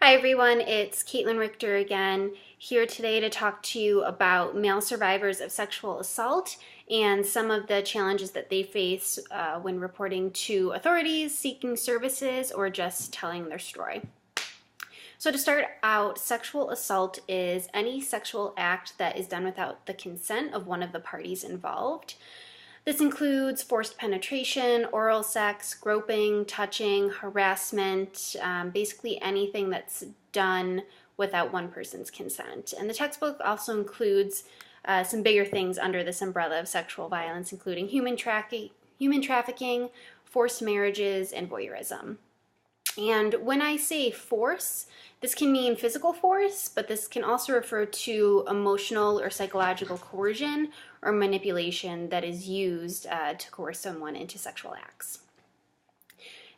Hi everyone, it's Caitlin Richter again, here today to talk to you about male survivors of sexual assault and some of the challenges that they face when reporting to authorities, seeking services, or just telling their story. So to start out, sexual assault is any sexual act that is done without the consent of one of the parties involved. This includes forced penetration, oral sex, groping, touching, harassment, basically anything that's done without one person's consent. And the textbook also includes some bigger things under this umbrella of sexual violence, including human trafficking, forced marriages, and voyeurism. And when I say force, this can mean physical force, but this can also refer to emotional or psychological coercion or manipulation that is used to coerce someone into sexual acts.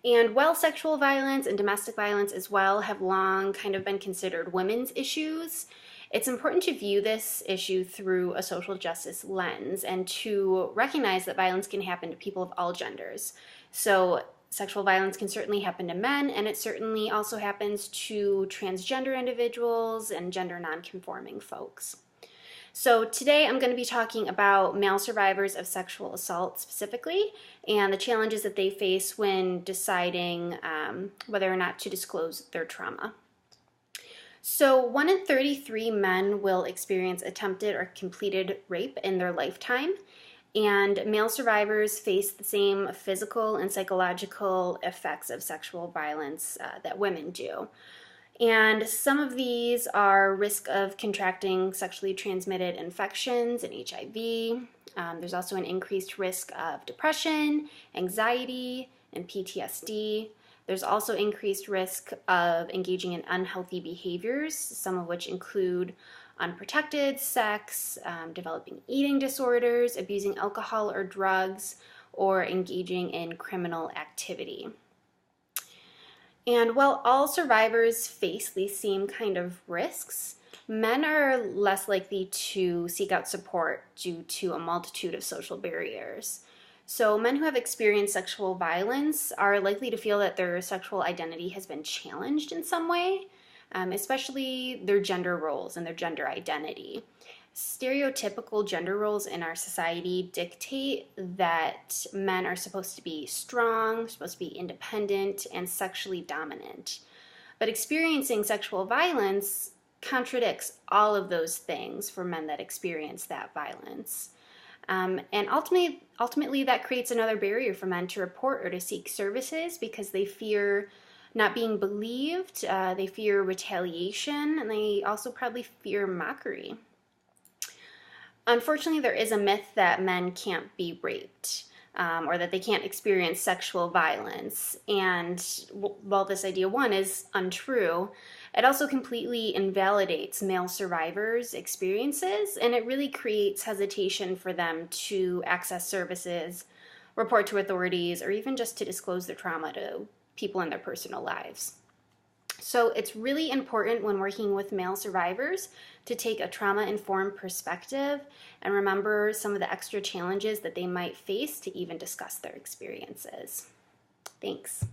And while sexual violence and domestic violence as well have long kind of been considered women's issues, it's important to view this issue through a social justice lens and to recognize that violence can happen to people of all genders. So sexual violence can certainly happen to men, and it certainly also happens to transgender individuals and gender non-conforming folks. So today I'm going to be talking about male survivors of sexual assault specifically and the challenges that they face when deciding whether or not to disclose their trauma. So 1 in 33 men will experience attempted or completed rape in their lifetime. And male survivors face the same physical and psychological effects of sexual violence that women do. And some of these are risk of contracting sexually transmitted infections and HIV. There's also an increased risk of depression, anxiety, and PTSD. There's also increased risk of engaging in unhealthy behaviors, some of which include unprotected sex, developing eating disorders, abusing alcohol or drugs, or engaging in criminal activity. And while all survivors face these same kind of risks, men are less likely to seek out support due to a multitude of social barriers. So men who have experienced sexual violence are likely to feel that their sexual identity has been challenged in some way, especially their gender roles and their gender identity. Stereotypical gender roles in our society dictate that men are supposed to be strong, supposed to be independent, and sexually dominant. But experiencing sexual violence contradicts all of those things for men that experience that violence. And ultimately, that creates another barrier for men to report or to seek services because they fear not being believed, they fear retaliation, and they also probably fear mockery. Unfortunately, there is a myth that men can't be raped or that they can't experience sexual violence. And while this idea, one, is untrue, it also completely invalidates male survivors' experiences, and it really creates hesitation for them to access services, report to authorities, or even just to disclose their trauma to people in their personal lives. So it's really important when working with male survivors to take a trauma-informed perspective and remember some of the extra challenges that they might face to even discuss their experiences. Thanks.